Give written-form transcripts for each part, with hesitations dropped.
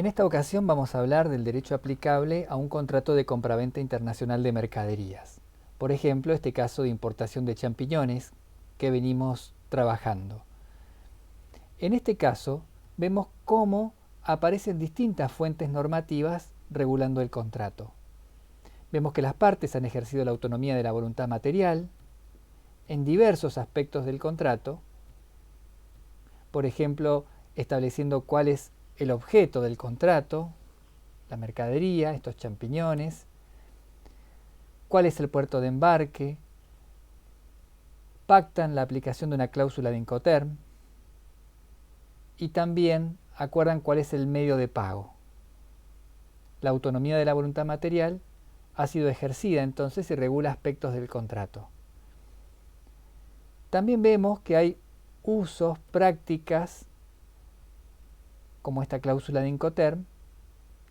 En esta ocasión vamos a hablar del derecho aplicable a un contrato de compraventa internacional de mercaderías. Por ejemplo, este caso de importación de champiñones que venimos trabajando. En este caso, vemos cómo aparecen distintas fuentes normativas regulando el contrato. Vemos que las partes han ejercido la autonomía de la voluntad material en diversos aspectos del contrato, por ejemplo, estableciendo cuál es el objeto del contrato, la mercadería, estos champiñones, cuál es el puerto de embarque, pactan la aplicación de una cláusula de Incoterm y también acuerdan cuál es el medio de pago. La autonomía de la voluntad material ha sido ejercida entonces y regula aspectos del contrato. También vemos que hay usos, prácticas, como esta cláusula de Incoterm,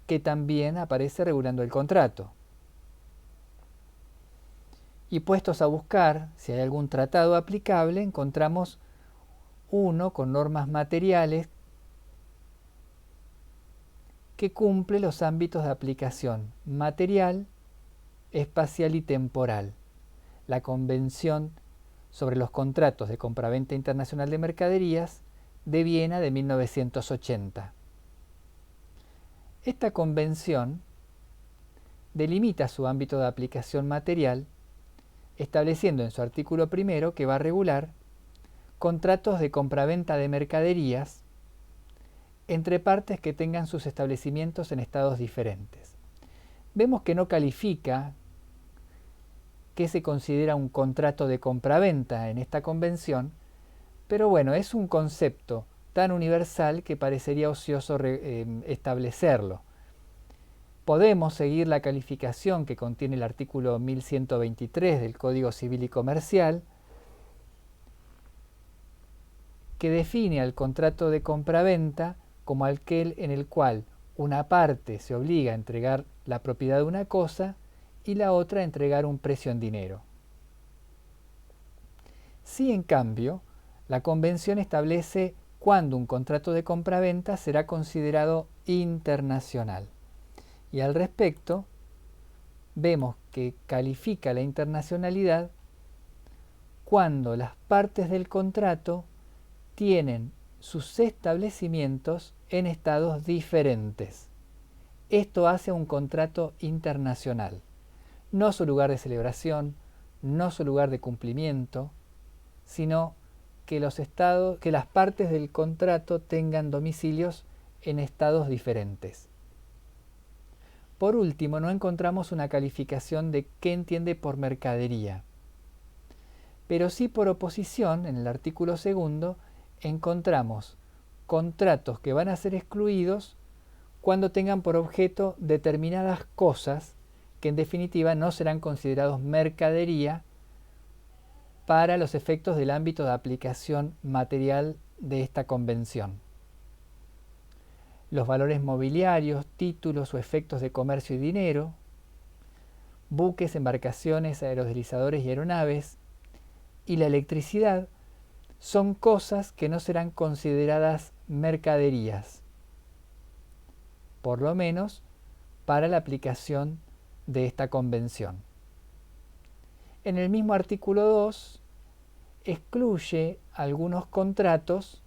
que también aparece regulando el contrato. Y puestos a buscar si hay algún tratado aplicable, encontramos uno con normas materiales que cumple los ámbitos de aplicación material, espacial y temporal. La Convención sobre los contratos de compraventa internacional de mercaderías de Viena de 1980. Esta convención delimita su ámbito de aplicación material, estableciendo en su artículo primero que va a regular contratos de compraventa de mercaderías entre partes que tengan sus establecimientos en estados diferentes. Vemos que no califica qué se considera un contrato de compraventa en esta convención, pero bueno, es un concepto tan universal que parecería ocioso establecerlo. Podemos seguir la calificación que contiene el artículo 1123 del Código Civil y Comercial, que define al contrato de compraventa como aquel en el cual una parte se obliga a entregar la propiedad de una cosa y la otra a entregar un precio en dinero. Si en cambio, la Convención establece cuándo un contrato de compraventa será considerado internacional. Y al respecto, vemos que califica la internacionalidad cuando las partes del contrato tienen sus establecimientos en estados diferentes. Esto hace un contrato internacional, no su lugar de celebración, no su lugar de cumplimiento, sino que las partes del contrato tengan domicilios en estados diferentes. Por último, no encontramos una calificación de qué entiende por mercadería, pero sí por oposición, en el artículo segundo, encontramos contratos que van a ser excluidos cuando tengan por objeto determinadas cosas que en definitiva no serán considerados mercadería para los efectos del ámbito de aplicación material de esta convención. Los valores mobiliarios, títulos o efectos de comercio y dinero, buques, embarcaciones, aerodeslizadores y aeronaves, y la electricidad son cosas que no serán consideradas mercaderías, por lo menos para la aplicación de esta convención. En el mismo artículo 2 excluye algunos contratos,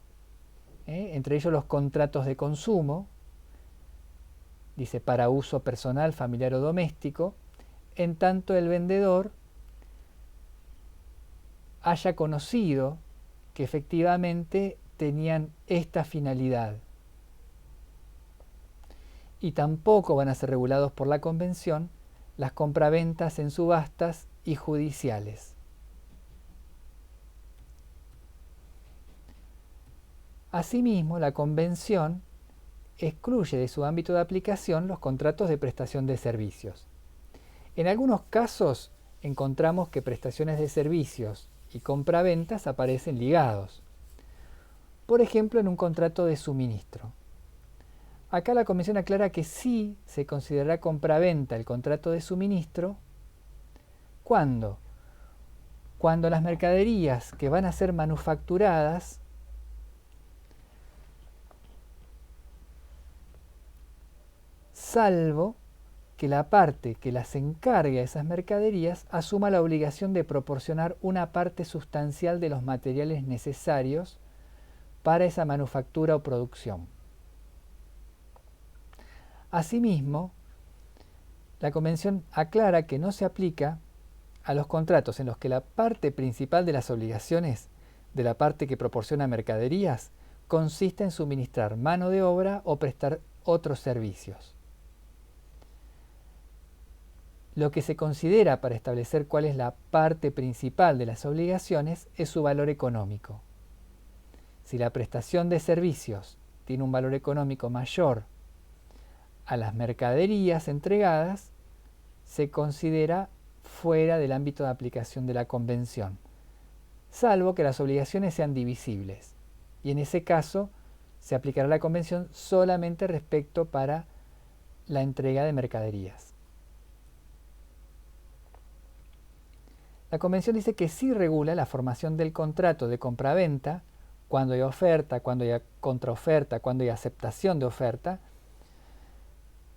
entre ellos los contratos de consumo, dice para uso personal, familiar o doméstico, en tanto el vendedor haya conocido que efectivamente tenían esta finalidad. Y tampoco van a ser regulados por la Convención las compraventas en subastas y judiciales. Asimismo, la Convención excluye de su ámbito de aplicación los contratos de prestación de servicios. En algunos casos encontramos que prestaciones de servicios y compraventas aparecen ligados. Por ejemplo, en un contrato de suministro. Acá la Convención aclara que sí se considerará compraventa el contrato de suministro. ¿Cuándo? Cuando las mercaderías que van a ser manufacturadas salvo que la parte que las encargue a esas mercaderías asuma la obligación de proporcionar una parte sustancial de los materiales necesarios para esa manufactura o producción. Asimismo, la Convención aclara que no se aplica a los contratos en los que la parte principal de las obligaciones de la parte que proporciona mercaderías consiste en suministrar mano de obra o prestar otros servicios. Lo que se considera para establecer cuál es la parte principal de las obligaciones es su valor económico. Si la prestación de servicios tiene un valor económico mayor a las mercaderías entregadas, se considera fuera del ámbito de aplicación de la Convención, salvo que las obligaciones sean divisibles. Y en ese caso se aplicará la Convención solamente respecto para la entrega de mercaderías. La Convención dice que sí regula la formación del contrato de compraventa, cuando hay oferta, cuando hay contraoferta, cuando hay aceptación de oferta,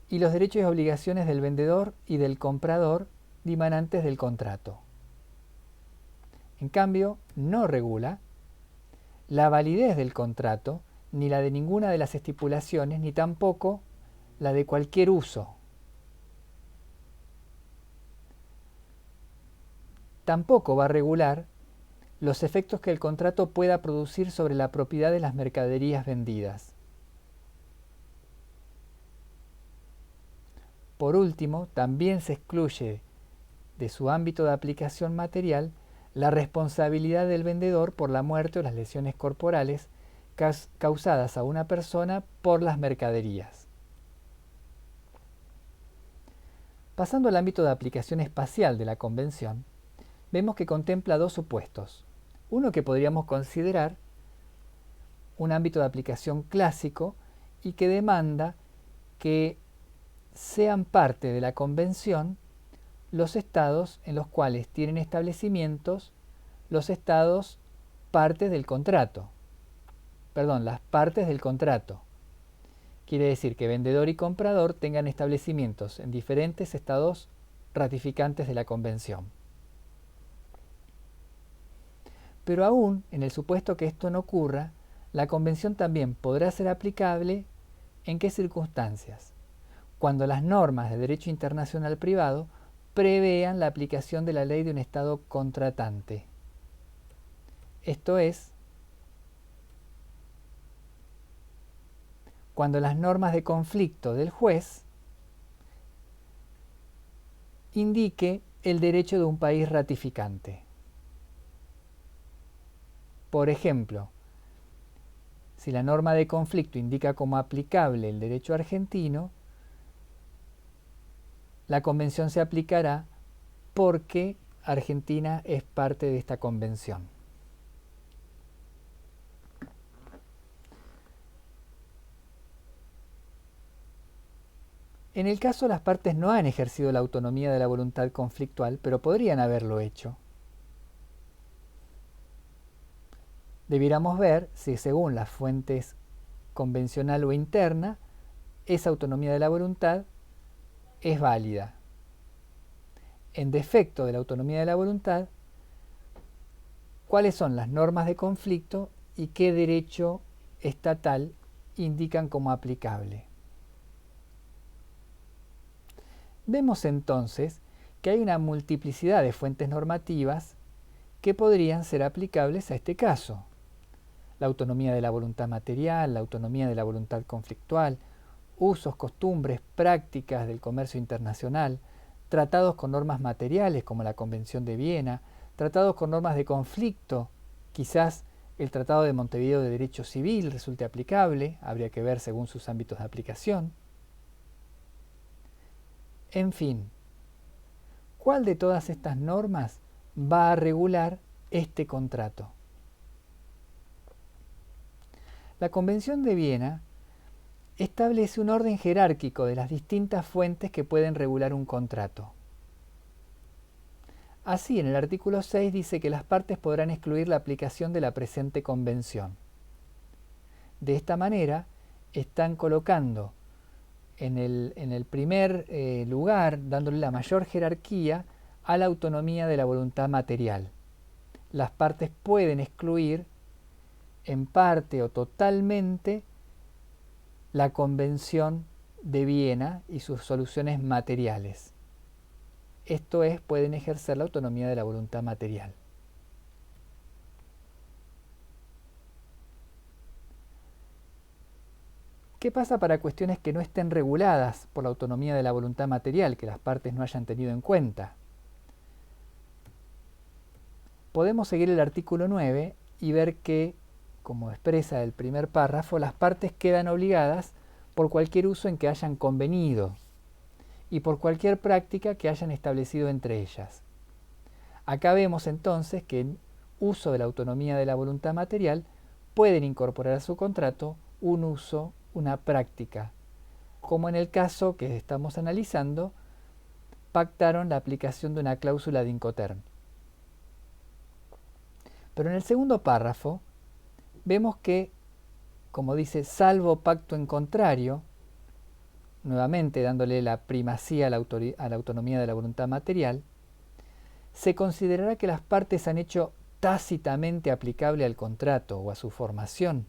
y los derechos y obligaciones del vendedor y del comprador dimanantes del contrato. En cambio, no regula la validez del contrato, ni la de ninguna de las estipulaciones, ni tampoco la de cualquier uso. Tampoco va a regular los efectos que el contrato pueda producir sobre la propiedad de las mercaderías vendidas. Por último, también se excluye de su ámbito de aplicación material la responsabilidad del vendedor por la muerte o las lesiones corporales causadas a una persona por las mercaderías. Pasando al ámbito de aplicación espacial de la Convención, vemos que contempla dos supuestos. Uno que podríamos considerar un ámbito de aplicación clásico y que demanda que sean parte de la Convención los estados en los cuales tienen establecimientos los estados partes del contrato. Las partes del contrato. Quiere decir que vendedor y comprador tengan establecimientos en diferentes estados ratificantes de la Convención. Pero aún en el supuesto que esto no ocurra, la Convención también podrá ser aplicable ¿en qué circunstancias? Cuando las normas de derecho internacional privado prevean la aplicación de la ley de un Estado contratante. Esto es, cuando las normas de conflicto del juez indique el derecho de un país ratificante. Por ejemplo, si la norma de conflicto indica como aplicable el derecho argentino, la Convención se aplicará porque Argentina es parte de esta Convención. En el caso, las partes no han ejercido la autonomía de la voluntad conflictual, pero podrían haberlo hecho. Debiéramos ver si, según las fuentes convencional o interna, esa autonomía de la voluntad es válida. En defecto de la autonomía de la voluntad, ¿cuáles son las normas de conflicto y qué derecho estatal indican como aplicable? Vemos entonces que hay una multiplicidad de fuentes normativas que podrían ser aplicables a este caso. La autonomía de la voluntad material, la autonomía de la voluntad conflictual, usos, costumbres, prácticas del comercio internacional, tratados con normas materiales como la Convención de Viena, tratados con normas de conflicto, quizás el Tratado de Montevideo de Derecho Civil resulte aplicable, habría que ver según sus ámbitos de aplicación. En fin, ¿cuál de todas estas normas va a regular este contrato? La Convención de Viena establece un orden jerárquico de las distintas fuentes que pueden regular un contrato. Así, en el artículo 6 dice que las partes podrán excluir la aplicación de la presente convención. De esta manera, están colocando en el primer lugar, dándole la mayor jerarquía a la autonomía de la voluntad material. Las partes pueden excluir en parte o totalmente la Convención de Viena y sus soluciones materiales. Esto es, pueden ejercer la autonomía de la voluntad material. ¿Qué pasa para cuestiones que no estén reguladas por la autonomía de la voluntad material, que las partes no hayan tenido en cuenta? Podemos seguir el artículo 9 y ver que, como expresa el primer párrafo, las partes quedan obligadas por cualquier uso en que hayan convenido y por cualquier práctica que hayan establecido entre ellas. Acá vemos entonces que en uso de la autonomía de la voluntad material pueden incorporar a su contrato un uso, una práctica, como en el caso que estamos analizando, pactaron la aplicación de una cláusula de Incoterm. Pero en el segundo párrafo vemos que, como dice, salvo pacto en contrario, nuevamente dándole la primacía a la autonomía de la voluntad material, se considerará que las partes han hecho tácitamente aplicable al contrato o a su formación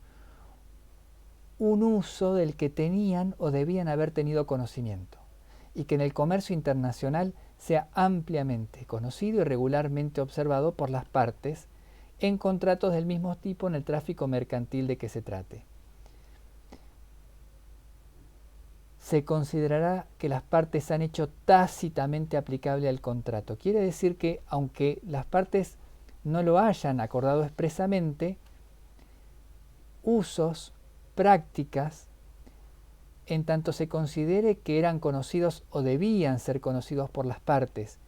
un uso del que tenían o debían haber tenido conocimiento, y que en el comercio internacional sea ampliamente conocido y regularmente observado por las partes en contratos del mismo tipo en el tráfico mercantil de que se trate. Se considerará que las partes han hecho tácitamente aplicable al contrato. Quiere decir que, aunque las partes no lo hayan acordado expresamente, usos, prácticas, en tanto se considere que eran conocidos o debían ser conocidos por las partes,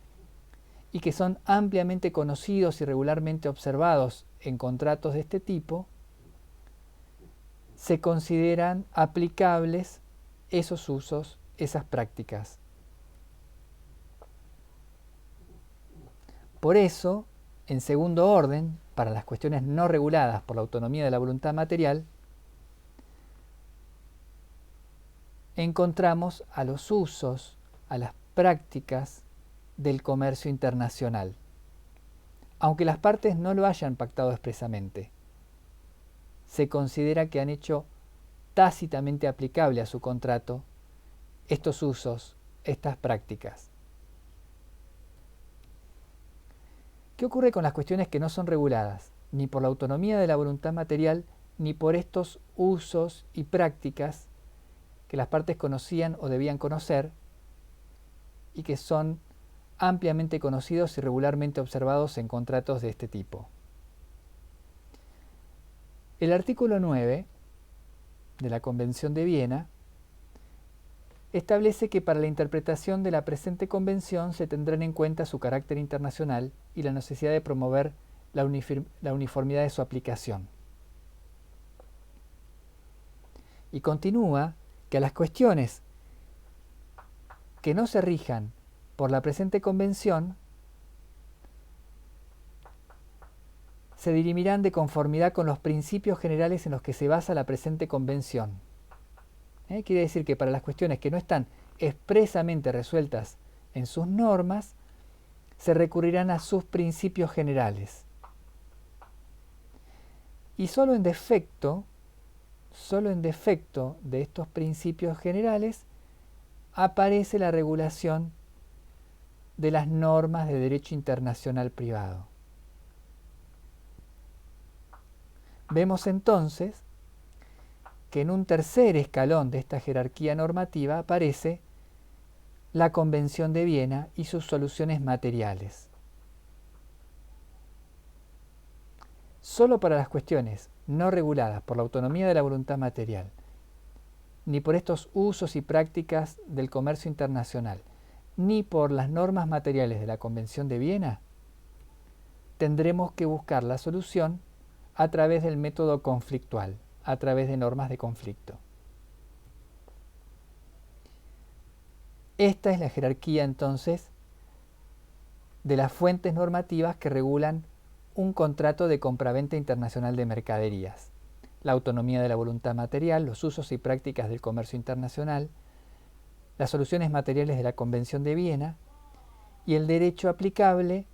y que son ampliamente conocidos y regularmente observados en contratos de este tipo, se consideran aplicables esos usos, esas prácticas. Por eso, en segundo orden, para las cuestiones no reguladas por la autonomía de la voluntad material, encontramos a los usos, a las prácticas del comercio internacional, aunque las partes no lo hayan pactado expresamente. Se considera que han hecho tácitamente aplicable a su contrato estos usos, estas prácticas. ¿Qué ocurre con las cuestiones que no son reguladas, ni por la autonomía de la voluntad material, ni por estos usos y prácticas que las partes conocían o debían conocer y que son ampliamente conocidos y regularmente observados en contratos de este tipo? El artículo 9 de la Convención de Viena establece que para la interpretación de la presente convención se tendrán en cuenta su carácter internacional y la necesidad de promover la uniformidad de su aplicación. Y continúa que a las cuestiones que no se rijan por la presente convención se dirimirán de conformidad con los principios generales en los que se basa la presente convención. Quiere decir que para las cuestiones que no están expresamente resueltas en sus normas, se recurrirán a sus principios generales. Y solo en defecto de estos principios generales aparece la regulación de las normas de derecho internacional privado. Vemos entonces que en un tercer escalón de esta jerarquía normativa aparece la Convención de Viena y sus soluciones materiales. Solo para las cuestiones no reguladas por la autonomía de la voluntad material, ni por estos usos y prácticas del comercio internacional, ni por las normas materiales de la Convención de Viena, tendremos que buscar la solución a través del método conflictual, a través de normas de conflicto. Esta es la jerarquía entonces de las fuentes normativas que regulan un contrato de compraventa internacional de mercaderías: la autonomía de la voluntad material, los usos y prácticas del comercio internacional, las soluciones materiales de la Convención de Viena y el derecho aplicable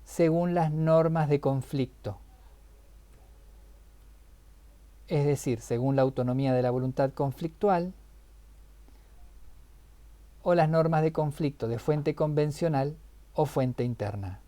según las normas de conflicto, es decir, según la autonomía de la voluntad conflictual o las normas de conflicto de fuente convencional o fuente interna.